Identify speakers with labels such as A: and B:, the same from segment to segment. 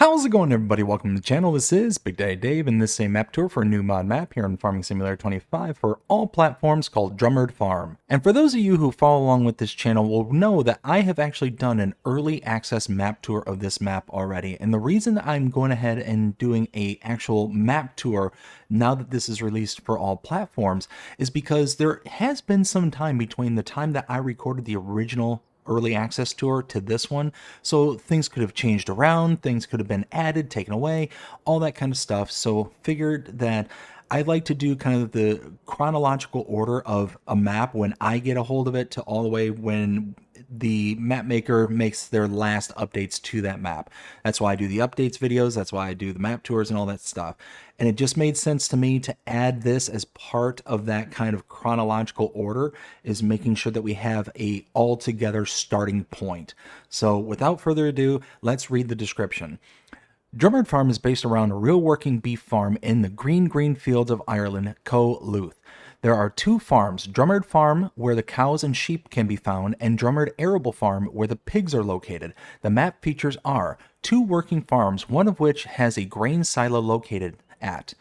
A: How's it going, everybody? Welcome to the channel. This is Big Daddy Dave, and this is a map tour for a new mod map here in Farming Simulator 25 for all platforms called Drumard Farm. And for those of you who follow along with this channel will know that I have actually done an early access map tour of this map already. And the reason I'm going ahead and doing a actual map tour now that this is released for all platforms is because there has been some time between the time that I recorded the original early access tour to this one, so things could have changed around, things could have been added, taken away, all that kind of stuff. So figured that I like to do kind of the chronological order of a map when I get a hold of it to all the way when the map maker makes their last updates to that map. That's why I do the updates videos, that's why I do the map tours and all that stuff. And it just made sense to me to add this as part of that kind of chronological order, is making sure that we have a all-together starting point. So without further ado, let's read the description. Drumard Farm is based around a real working beef farm in the green fields of Ireland, Co Louth. There are two farms, Drumard Farm, where the cows and sheep can be found, and Drumard Arable Farm, where the pigs are located. The map features are two working farms, one of which has a grain silo located at,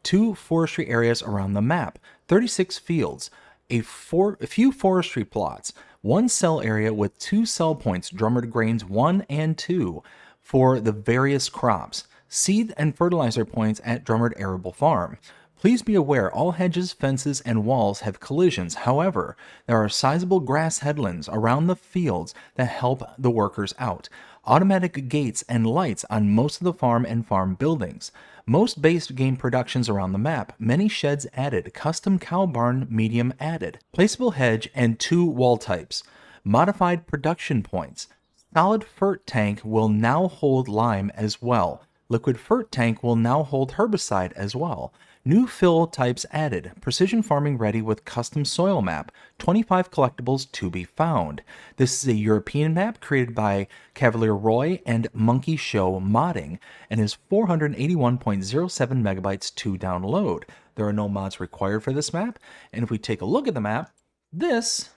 A: two forestry areas around the map, 36 fields, a few forestry plots, one cell area with two cell points, Drumard Grains 1 and 2, for the various crops, seed and fertilizer points at Drumard Arable Farm. Please be aware all hedges, fences, and walls have collisions. However, there are sizable grass headlands around the fields that help the workers out. Automatic gates and lights on most of the farm and farm buildings. Most base game productions around the map. Many sheds added. Custom cow barn medium added. Placeable hedge and two wall types. Modified production points. Solid fert tank will now hold lime as well. Liquid fert tank will now hold herbicide as well. New fill types added. Precision farming ready with custom soil map. 25 collectibles to be found. This is a European map created by Cavalier Roy and Monkey Show Modding and is 481.07 megabytes to download. There are no mods required for this map. And if we take a look at the map, this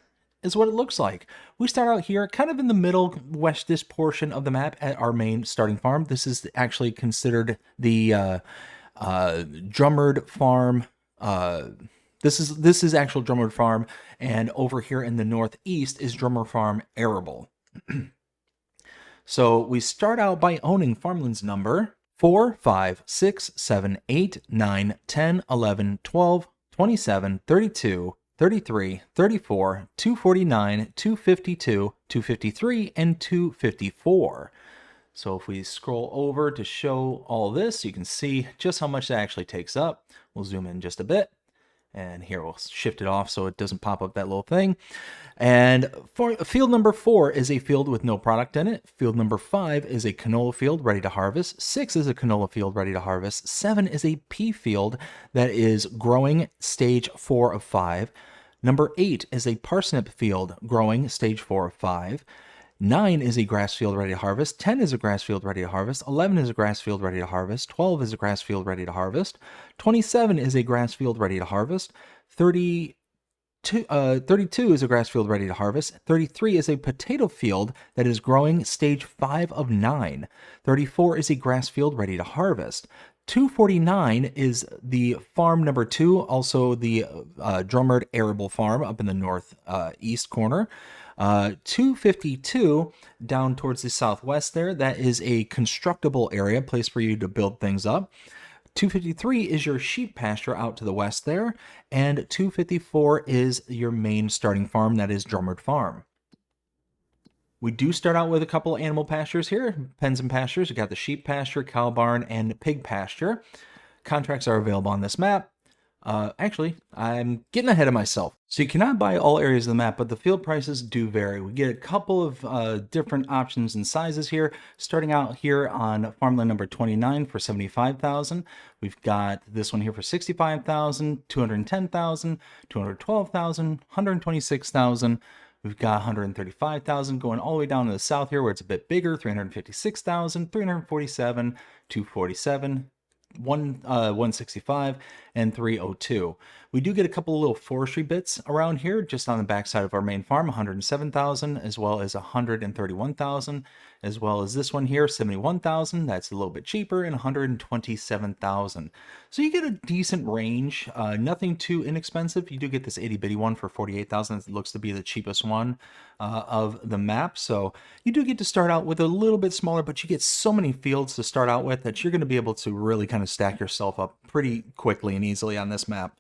A: is what it looks like. We start out here kind of in the middle westish portion of the map at our main starting farm. This is actually considered the Drumard Farm. This is actual Drumard Farm, and over here in the northeast is Drumard Farm Arable. So we start out by owning farmlands number 4, 5, 6, 7, 8, 9, 10, 11, 12, 27, 32, 33, 34, 249, 252, 253, and 254. So if we scroll over to show all this, you can see just how much that actually takes up. We'll zoom in just a bit. And here we'll shift it off so it doesn't pop up that little thing. And for field number 4 is a field with no product in it. Field number 5 is a canola field ready to harvest. 6 is a canola field ready to harvest. 7 is a pea field that is growing stage 4 of 5. Number 8 is a parsnip field growing stage 4 of 5. 9 is a grass field ready to harvest. 10 is a grass field ready to harvest. 11 is a grass field ready to harvest. 12 is a grass field ready to harvest. 27 is a grass field ready to harvest. 32 is a grass field ready to harvest. 33 is a potato field that is growing stage 5 of 9. 34 is a grass field ready to harvest. 249 is the farm number 2, also the Drumard Arable Farm up in the northeast corner. 252 down towards the southwest there, that is a constructible area, place for you to build things up. 253 is your sheep pasture out to the west there, and 254 is your main starting farm, that is Drumard Farm. We do start out with a couple animal pastures here, pens and pastures. You got the sheep pasture, cow barn, and pig pasture. Contracts are available on this map. Actually, I'm getting ahead of myself. So you cannot buy all areas of the map, but the field prices do vary. We get a couple of different options and sizes here. Starting out here on farmland number 29 for 75,000. We've got this one here for 65,000, 210,000, 212,000, 126,000. We've got 135,000 going all the way down to the south here where it's a bit bigger, 356,000, 347, 247, 165, and 302. We do get a couple of little forestry bits around here just on the backside of our main farm, 107,000 as well as 131,000. as well as this one here, 71,000. That's a little bit cheaper, and 127,000. So you get a decent range, nothing too inexpensive. You do get this itty bitty one for 48,000. It looks to be the cheapest one of the map. So you do get to start out with a little bit smaller, but you get so many fields to start out with that you're going to be able to really kind of stack yourself up pretty quickly and easily on this map.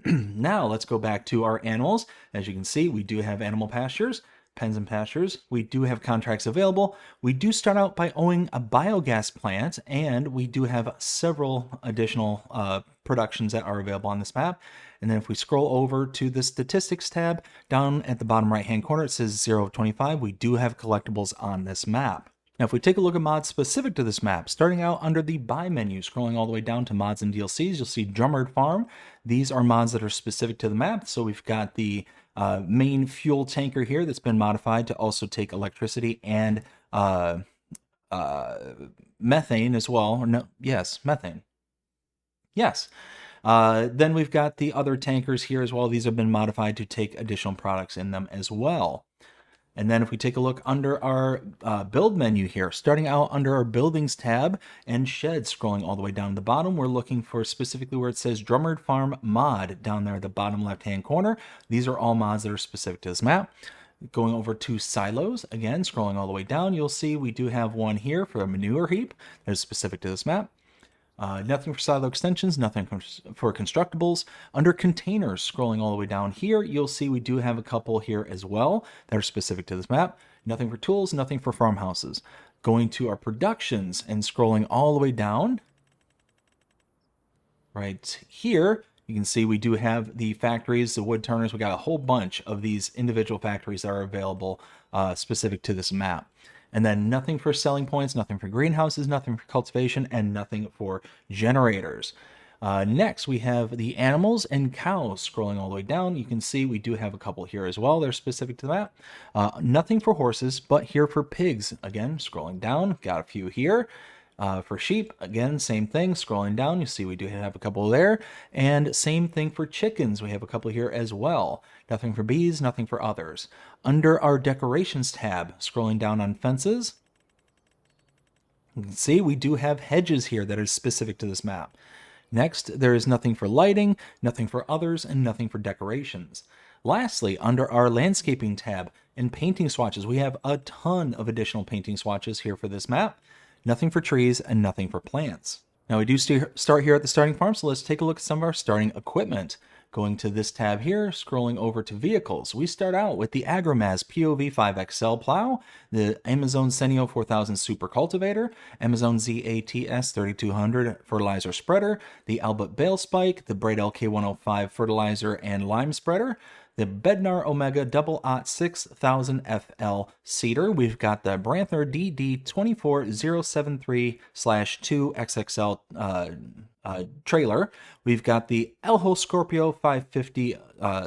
A: Now let's go back to our animals. As you can see, we do have animal pastures, pens and pastures. We do have contracts available. We do start out by owning a biogas plant, and we do have several additional productions that are available on this map. And then if we scroll over to the statistics tab, down at the bottom right hand corner, it says 0 of 25. We do have collectibles on this map. Now, if we take a look at mods specific to this map, starting out under the Buy menu, scrolling all the way down to Mods and DLCs, you'll see Drumard Farm. These are mods that are specific to the map. So we've got the main fuel tanker here that's been modified to also take electricity and methane as well. Or no, yes, methane. Yes. Then we've got the other tankers here as well. These have been modified to take additional products in them as well. And then if we take a look under our build menu here, starting out under our buildings tab and sheds, scrolling all the way down to the bottom, we're looking for specifically where it says Drumard Farm mod down there at the bottom left-hand corner. These are all mods that are specific to this map. Going over to silos, again, scrolling all the way down, you'll see we do have one here for a manure heap that is specific to this map. Nothing for silo extensions, nothing for constructibles. Under containers, scrolling all the way down here, you'll see we do have a couple here as well that are specific to this map. Nothing for tools, nothing for farmhouses. Going to our productions and scrolling all the way down, right here, you can see we do have the factories, the wood turners. We got a whole bunch of these individual factories that are available specific to this map. And then nothing for selling points, nothing for greenhouses, nothing for cultivation, and nothing for generators. Next, we have the animals and cows. Scrolling all the way down, you can see we do have a couple here as well. They're specific to that. Nothing for horses, but here for pigs. Again, scrolling down, got a few here. For sheep, again, same thing. Scrolling down, you see we do have a couple there. And same thing for chickens. We have a couple here as well. Nothing for bees, nothing for others. Under our decorations tab, scrolling down on fences, you can see we do have hedges here that are specific to this map. Next, there is nothing for lighting, nothing for others, and nothing for decorations. Lastly, under our landscaping tab and painting swatches, we have a ton of additional painting swatches here for this map. Nothing for trees and nothing for plants. Now we do start here at the starting farm, so let's take a look at some of our starting equipment. Going to this tab here, scrolling over to vehicles, we start out with the Agromaz POV 5XL plow, the Amazon Senio 4000 Super Cultivator, Amazon ZATS 3200 fertilizer spreader, the Albert Bale Spike, the Braid LK105 fertilizer and lime spreader, the Bednar Omega Double Ot 6000 FL seeder. We've got the Branther DD24073/2XXL trailer. We've got the Elho Scorpio 550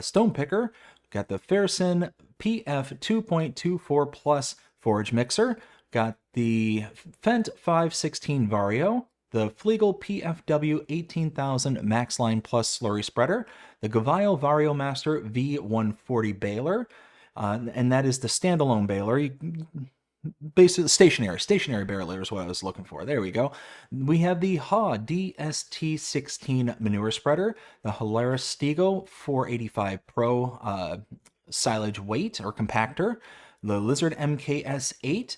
A: stone picker. We've got the Ferguson PF 2.24 plus forage mixer. Got the Fendt 516 Vario, the Flegel PFW 18,000 Maxline Plus slurry spreader, the Gavio Vario Master V140 baler, and that is the standalone baler. Basically, stationary baler is what I was looking for. There we go. We have the HA DST16 manure spreader, the Holaris Stego 485 Pro silage weight or compactor, the Lizard MKS8,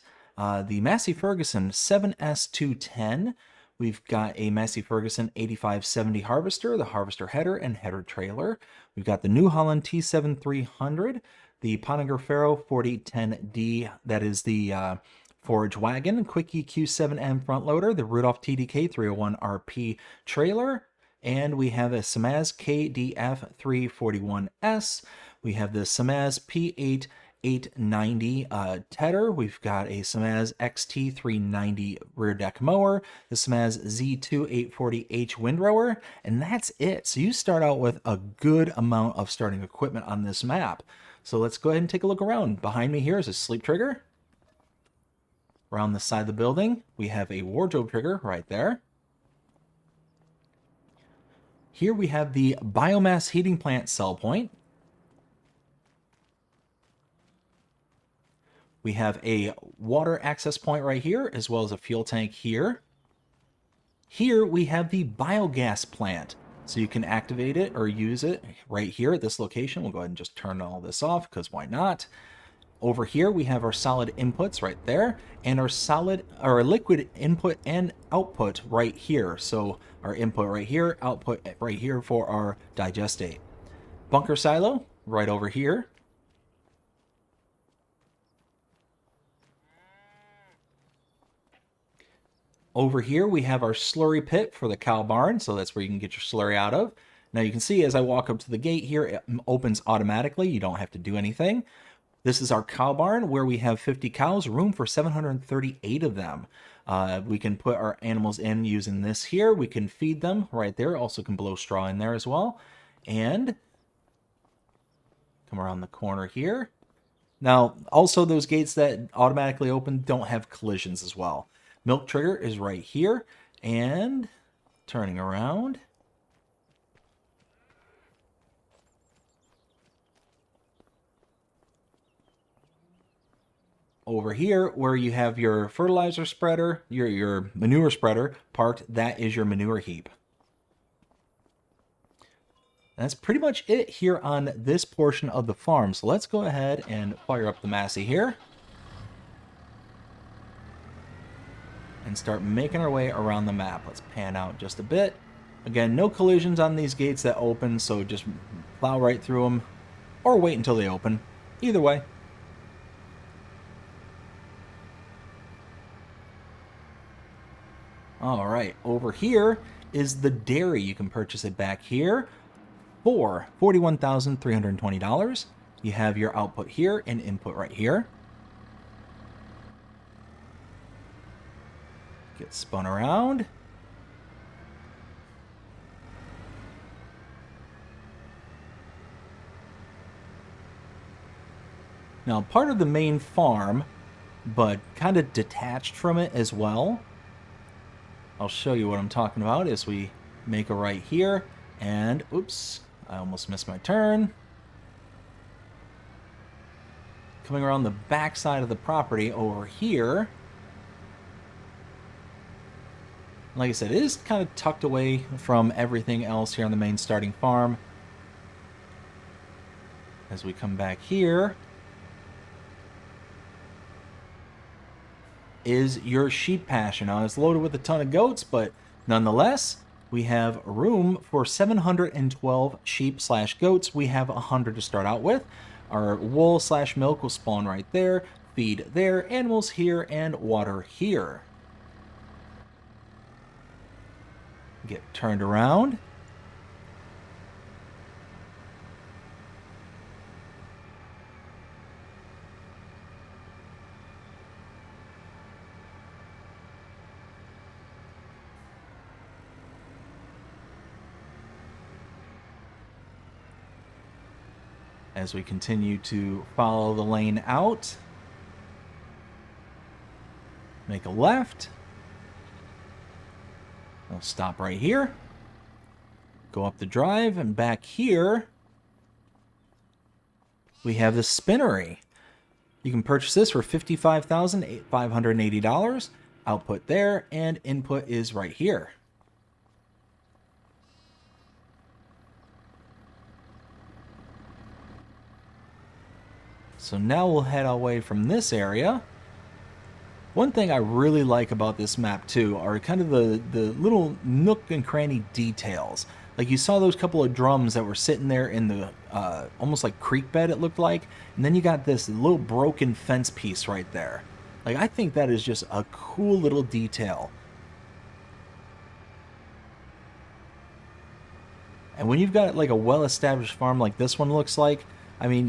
A: the Massey Ferguson 7S210. We've got a Massey Ferguson 8570 harvester, the harvester header and header trailer. We've got the New Holland T7300, the Pottinger Faro 4010D, that is the forage wagon, Quickie Q7M front loader, the Rudolph TDK 301 RP trailer, and we have a Samaz KDF 341S. We have the Samaz P8 890 tedder. We've got a Samaz XT390 rear deck mower, the Samaz Z2 840H windrower, and that's it. So you start out with a good amount of starting equipment on this map. So let's go ahead and take a look around. Behind me here is a sleep trigger. Around the side of the building, we have a wardrobe trigger right there. Here we have the biomass heating plant cell point. We have a water access point right here, as well as a fuel tank here. Here we have the biogas plant. So you can activate it or use it right here at this location. We'll go ahead and just turn all this off because why not? Over here we have our solid inputs right there and our liquid input and output right here. So our input right here, output right here for our digestate. Bunker silo right over here. Over here, we have our slurry pit for the cow barn, so that's where you can get your slurry out of. Now you can see as I walk up to the gate here, it opens automatically. You don't have to do anything. This is our cow barn where we have 50 cows, room for 738 of them. We can put our animals in using this here. We can feed them right there. Also can blow straw in there as well. And come around the corner here. Now, also those gates that automatically open don't have collisions as well. Milk trigger is right here, and turning around. Over here, where you have your fertilizer spreader, your manure spreader parked, that is your manure heap. That's pretty much it here on this portion of the farm. So let's go ahead and fire up the Massey here. And start making our way around the map. Let's pan out just a bit. Again, no collisions on these gates that open, so just plow right through them or wait until they open. Either way. All right, over here is the dairy. You can purchase it back here for $41,320. You have your output here and input right here. Get spun around. Now, part of the main farm, but kind of detached from it as well. I'll show you what I'm talking about as we make a right here. And, oops, I almost missed my turn. Coming around the back side of the property over here. Like I said, it is kind of tucked away from everything else here on the main starting farm. As we come back here is your sheep pasture. Now, it's loaded with a ton of goats, but nonetheless, we have room for 712 sheep/goats. We have 100 to start out with. Our wool/milk will spawn right there, feed there, animals here, and water here. Get turned around. As we continue to follow the lane out, make a left. We'll stop right here. Go up the drive, and back here we have the spinnery. You can purchase this for $55,580. Output there, and input is right here. So now we'll head away from this area. One thing I really like about this map too are kind of the little nook and cranny details. Like you saw those couple of drums that were sitting there in the almost like creek bed, it looked like. And then you got this little broken fence piece right there. Like, I think that is just a cool little detail. And when you've got like a well-established farm like this one looks like, I mean,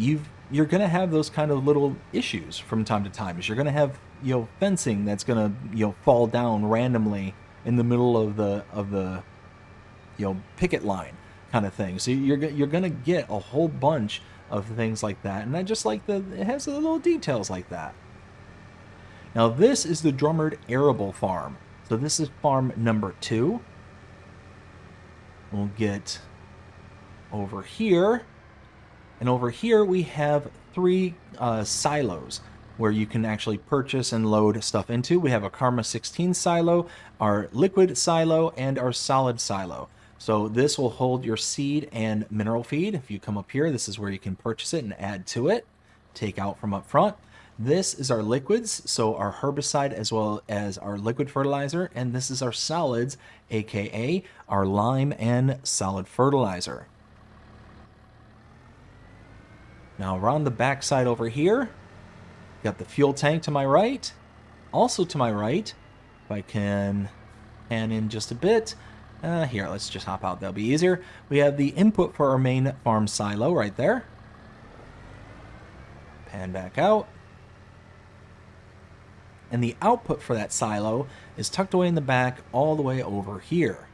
A: you're going to have those kind of little issues from time to time. You're going to have, fencing that's going to, fall down randomly in the middle of the picket line kind of thing. So you're going to get a whole bunch of things like that. And I just like it has the little details like that. Now this is the Drumard Arable Farm. So this is farm number 2. We'll get over here. And over here we have 3 silos. where you can actually purchase and load stuff into. We have a Karma 16 silo, our liquid silo, and our solid silo. So this will hold your seed and mineral feed. If you come up here, this is where you can purchase it and add to it, take out from up front. This is our liquids, so our herbicide as well as our liquid fertilizer, and this is our solids, aka our lime and solid fertilizer. Now around the back side over here, got the fuel tank to my right. Also to my right, if I can pan in just a bit. Here, let's just hop out. That'll be easier. We have the input for our main farm silo right there. Pan back out. And the output for that silo is tucked away in the back all the way over here.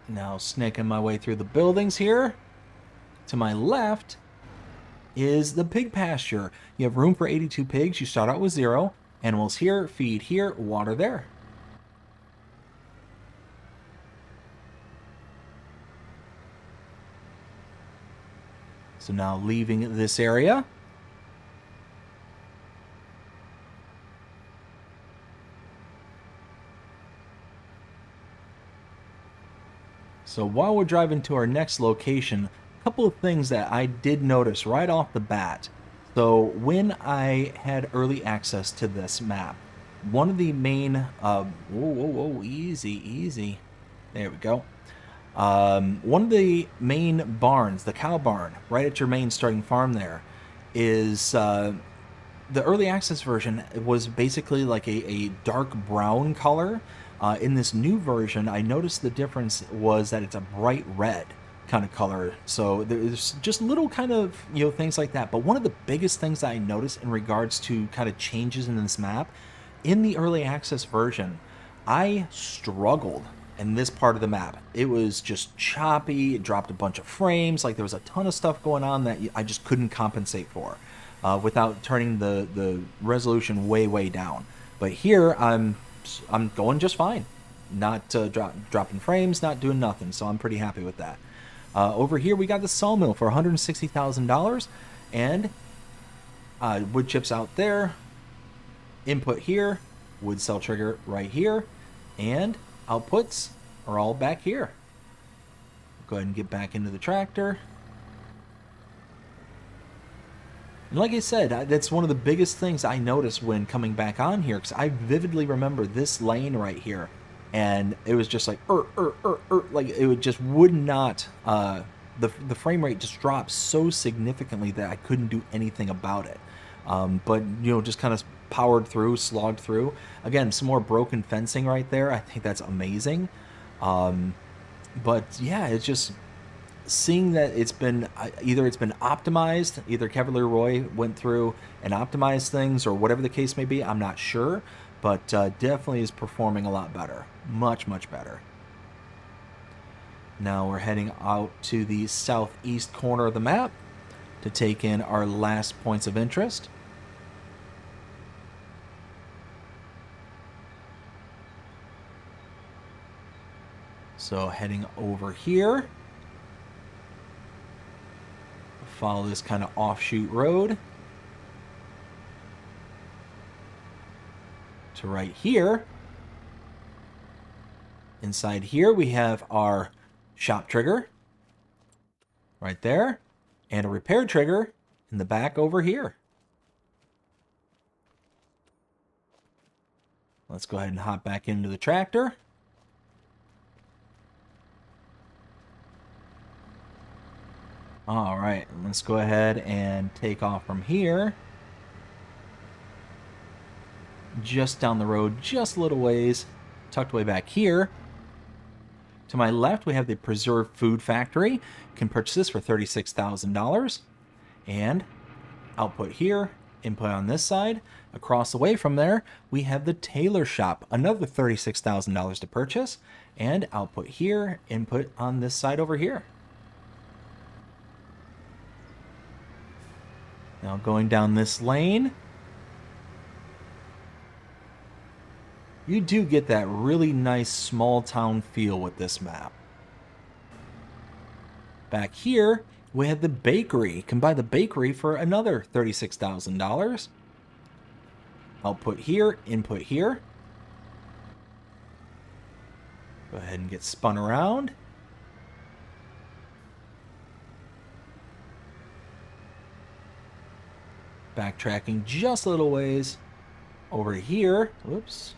A: Now snaking my way through the buildings here. To my left is the pig pasture. You have room for 82 pigs. You start out with 0. Animals here, feed here, water there. So now leaving this area. So while we're driving to our next location, a couple of things that I did notice right off the bat. So when I had early access to this map, one of the main, easy. There we go. One of the main barns, the cow barn, right at your main starting farm there, is the early access version was basically like a dark brown color. In this new version, I noticed the difference was that it's a bright red kind of color. So there's just little kind of, things like that. But one of the biggest things that I noticed in regards to kind of changes in this map, in the early access version, I struggled in this part of the map. It was just choppy. It dropped a bunch of frames. Like there was a ton of stuff going on that I just couldn't compensate for without turning the resolution way down. But here I'm going just fine. Not dropping frames, not doing nothing. So I'm pretty happy with that. Over here we got the sawmill for $160,000 and wood chips out there. Input here, wood cell trigger right here, and outputs are all back here. Go ahead and get back into the tractor. And like I said, that's one of the biggest things I noticed when coming back on here, because I vividly remember this lane right here, and it was just like, like it just would not, the frame rate just dropped so significantly that I couldn't do anything about it. But, just kind of powered through, slogged through. Again, some more broken fencing right there. I think that's amazing. But yeah, it's just seeing that it's been optimized. Either Kevin Leroy went through and optimized things, or whatever the case may be. I'm not sure, but definitely is performing a lot better, much better. Now we're heading out to the southeast corner of the map to take in our last points of interest. So heading over here, follow this kind of offshoot road to right here. Inside here we have our shop trigger right there, and a repair trigger in the back over here. Let's go ahead and hop back into the tractor. All right, let's go ahead and take off from here. Just down the road, just a little ways, tucked way back here. To my left, we have the Preserved Food Factory. You can purchase this for $36,000. And output here, input on this side. Across the way from there, we have the Tailor Shop, another $36,000 to purchase. And output here, input on this side over here. Now going down this lane, you do get that really nice small town feel with this map. Back here, we have the bakery. You can buy the bakery for another $36,000. Output here, input here. Go ahead and get spun around. Backtracking just a little ways over here. Whoops.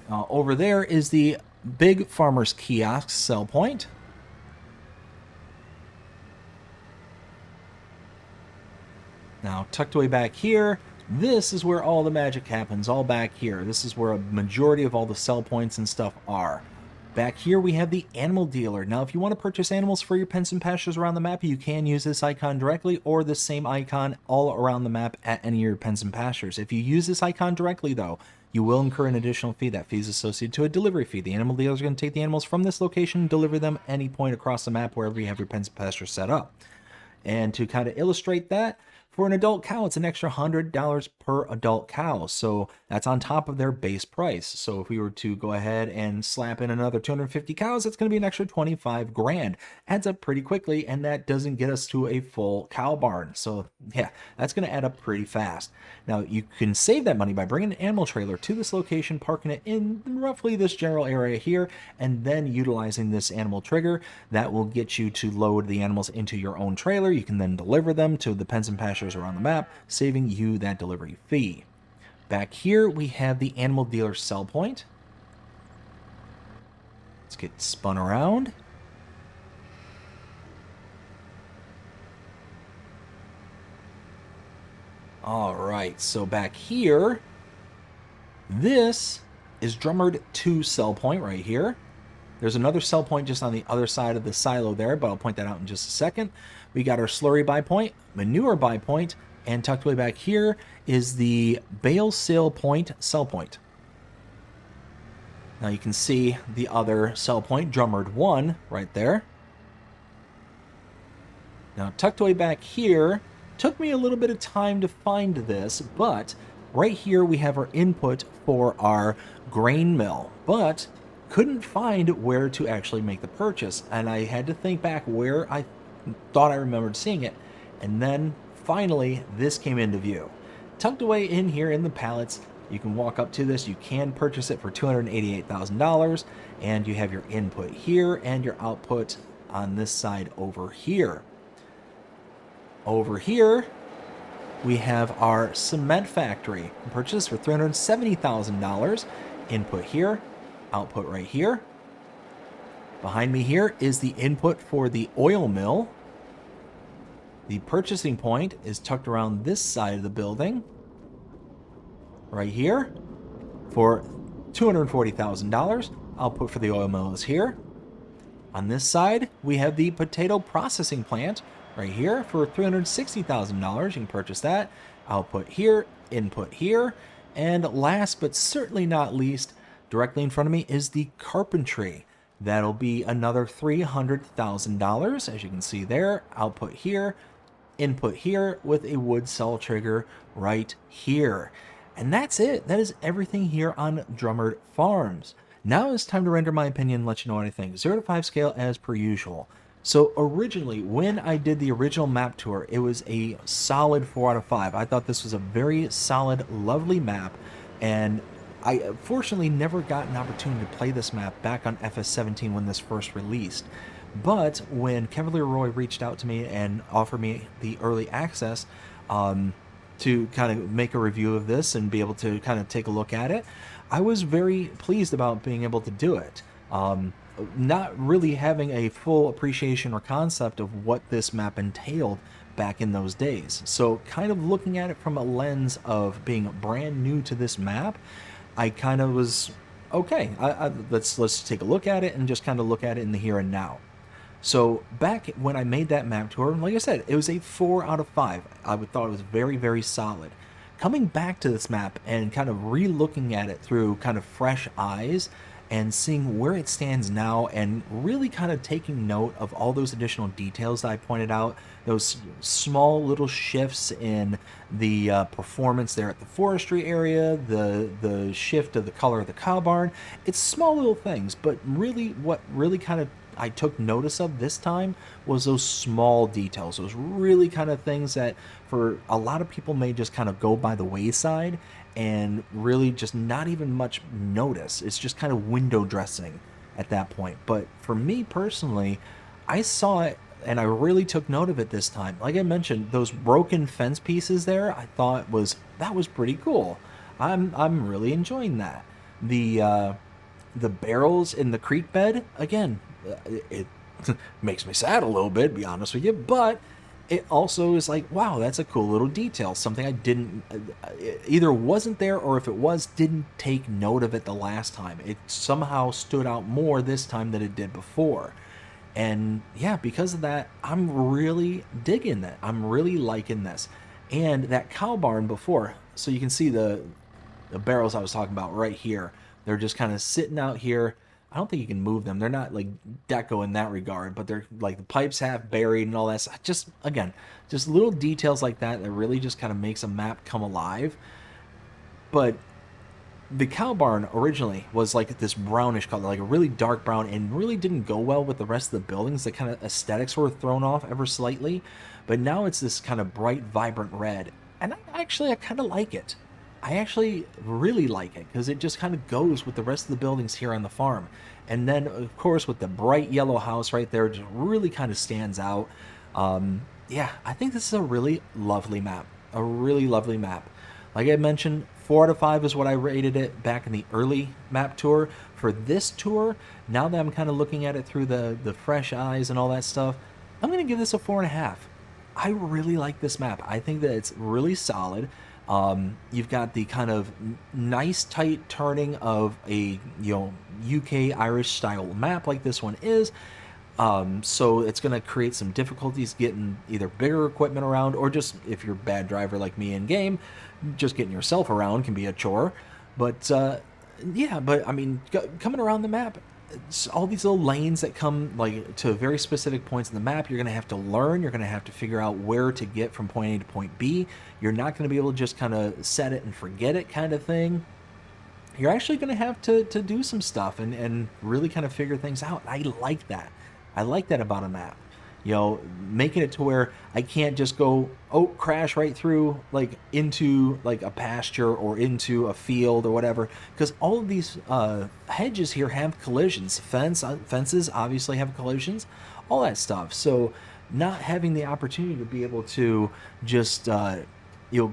A: Over there is the big farmer's kiosk sell point. Now, tucked away back here, this is where all the magic happens, all back here. This is where a majority of all the sell points and stuff are. Back here, we have the animal dealer. Now, if you want to purchase animals for your pens and pastures around the map, you can use this icon directly or the same icon all around the map at any of your pens and pastures. If you use this icon directly, though, you will incur an additional fee. That fee is associated to a delivery fee. The animal dealer is going to take the animals from this location and deliver them any point across the map wherever you have your pens and pastures set up. And to kind of illustrate that, for an adult cow, it's an extra $100 per adult cow. So that's on top of their base price. So if we were to go ahead and slap in another 250 cows, it's going to be an extra 25 grand. Adds up pretty quickly, and that doesn't get us to a full cow barn. So yeah, that's going to add up pretty fast. Now you can save that money by bringing an animal trailer to this location, parking it in roughly this general area here, and then utilizing this animal trigger. That will get you to load the animals into your own trailer. You can then deliver them to the pens and pastures around the map, saving you that delivery fee. Back here, we have the animal dealer sell point. Let's get spun around. All right, so back here, this is Drumard 2 sell point right here. There's another sell point just on the other side of the silo there, but I'll point that out in just a second. We got our slurry buy point, manure buy point, and tucked way back here is the bale sale point sell point. Now you can see the other sell point, Drumard 1, right there. Now tucked away back here, took me a little bit of time to find this, but right here we have our input for our grain mill, but couldn't find where to actually make the purchase, and I had to think back where I thought I remembered seeing it, and then finally this came into view. Tucked away in here in the pallets, you can walk up to this, you can purchase it for $288,000, and you have your input here and your output on this side over here. Over here, we have our cement factory. Purchased for $370,000. Input here, output right here. Behind me here is the input for the oil mill. The purchasing point is tucked around this side of the building. Right here for $240,000. Output for the oil mill is here. On this side, we have the potato processing plant right here for $360,000. You can purchase that. Output here, input here. And last but certainly not least, directly in front of me is the carpentry. That'll be another $300,000, as you can see there. Output here, input here with a wood cell trigger right here. And that's it. That is everything here on Drumard Farms. Now it's time to render my opinion and let you know what I think. 0 to 5 scale as per usual. So originally, when I did the original map tour, it was a solid 4 out of 5. I thought this was a very solid, lovely map, and I fortunately never got an opportunity to play this map back on FS17 when this first released. But when Kevin Leroy reached out to me and offered me the early access to kind of make a review of this and be able to kind of take a look at it, I was very pleased about being able to do it. Not really having a full appreciation or concept of what this map entailed back in those days. So kind of looking at it from a lens of being brand new to this map, I kind of was, okay, let's take a look at it and just kind of look at it in the here and now. So back when I made that map tour, like I said, it was a 4 out of 5. I thought it was very, very solid. Coming back to this map and kind of re-looking at it through kind of fresh eyes and seeing where it stands now and really kind of taking note of all those additional details that I pointed out, those small little shifts in the performance there at the forestry area, the shift of the color of the cow barn. It's small little things, but really what really kind of I took notice of this time was those small details, those really kind of things that for a lot of people may just kind of go by the wayside and really just not even much notice. It's just kind of window dressing at that point. But for me personally, I saw it and I really took note of it this time. Like I mentioned, those broken fence pieces there, I thought that was pretty cool. I'm really enjoying that. The barrels in the creek bed, again, it makes me sad a little bit, to be honest with you, but it also is like, wow, that's a cool little detail. Something I didn't, either wasn't there or if it was, didn't take note of it the last time. It somehow stood out more this time than it did before. And yeah, because of that, I'm really digging that. I'm really liking this. And that cow barn before, so you can see the barrels I was talking about right here. They're just kind of sitting out here. I don't think you can move them. They're not like deco in that regard, but they're like the pipes half buried and all that. Just again, just little details like that that really just kind of makes a map come alive. But the cow barn originally was like this brownish color, like a really dark brown, and really didn't go well with the rest of the buildings. The kind of aesthetics were thrown off ever slightly, but now it's this kind of bright, vibrant red, and I kind of like it. I actually really like it because it just kind of goes with the rest of the buildings here on the farm. And then, of course, with the bright yellow house right there, just really kind of stands out. Yeah, I think this is a really lovely map. A really lovely map. Like I mentioned, 4 out of 5 is what I rated it back in the early map tour. For this tour, now that I'm kind of looking at it through the fresh eyes and all that stuff, I'm going to give this a 4.5. I really like this map. I think that it's really solid. You've got the kind of nice tight turning of a UK Irish style map like this one is. So it's going to create some difficulties getting either bigger equipment around, or just if you're a bad driver like me in game, just getting yourself around can be a chore. But yeah, but I mean, coming around the map, it's all these little lanes that come like to very specific points in the map. You're going to have to learn. You're going to have to figure out where to get from point A to point B. You're not going to be able to just kind of set it and forget it kind of thing. You're actually going to have to do some stuff and really kind of figure things out. I like that. I like that about a map. Making it to where I can't just go, crash right through, like, into, like, a pasture or into a field or whatever. Because all of these hedges here have collisions. Fences obviously have collisions. All that stuff. So not having the opportunity to be able to just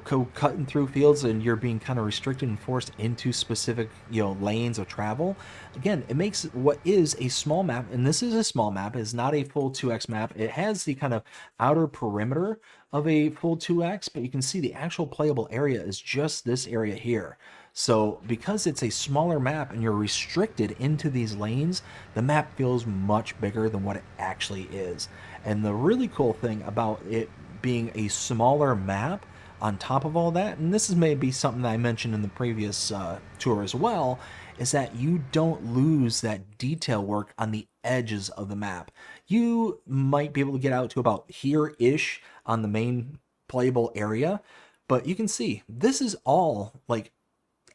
A: go cutting through fields and you're being kind of restricted and forced into specific lanes of travel. Again, it makes what is a small map, and this is a small map, it's not a full 2x map. It has the kind of outer perimeter of a full 2x, but you can see the actual playable area is just this area here. So because it's a smaller map and you're restricted into these lanes, the map feels much bigger than what it actually is. And the really cool thing about it being a smaller map on top of all that, and this is maybe something that I mentioned in the previous tour as well, is that you don't lose that detail work on the edges of the map. You might be able to get out to about here-ish on the main playable area, but you can see this is all like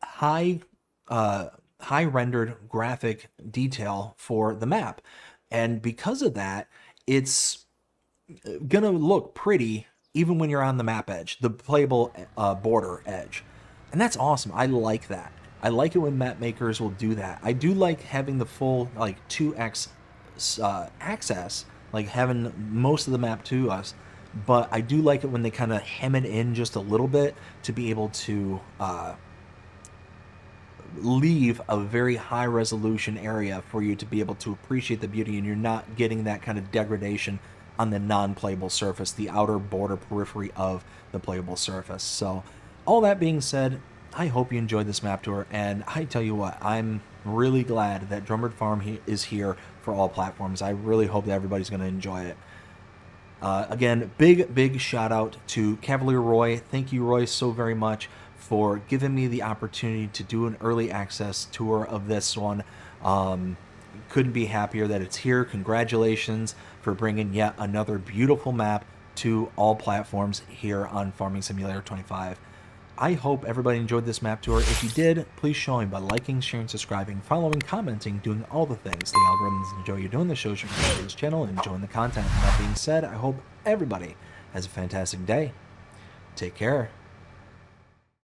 A: high rendered graphic detail for the map. And because of that, it's gonna look pretty even when you're on the map edge, the playable border edge. And that's awesome. I like that. I like it when map makers will do that. I do like having the full like 2x access, like having most of the map to us, but I do like it when they kind of hem it in just a little bit to be able to leave a very high resolution area for you to be able to appreciate the beauty, and you're not getting that kind of degradation on the non-playable surface, the outer border periphery of the playable surface. So all that being said, I hope you enjoyed this map tour, and I tell you what, I'm really glad that Drumard Farm is here for all platforms. I really hope that everybody's going to enjoy it. Again, big shout out to Cavalier Roy. Thank you, Roy, so very much for giving me the opportunity to do an early access tour of this one. Couldn't be happier that it's here. Congratulations for bringing yet another beautiful map to all platforms here on Farming Simulator 25. I hope everybody enjoyed this map tour. If you did, please show me by liking, sharing, subscribing, following, commenting, doing all the things. The algorithms enjoy you doing the shows, you're to this channel, and enjoying the content. That being said, I hope everybody has a fantastic day. Take care.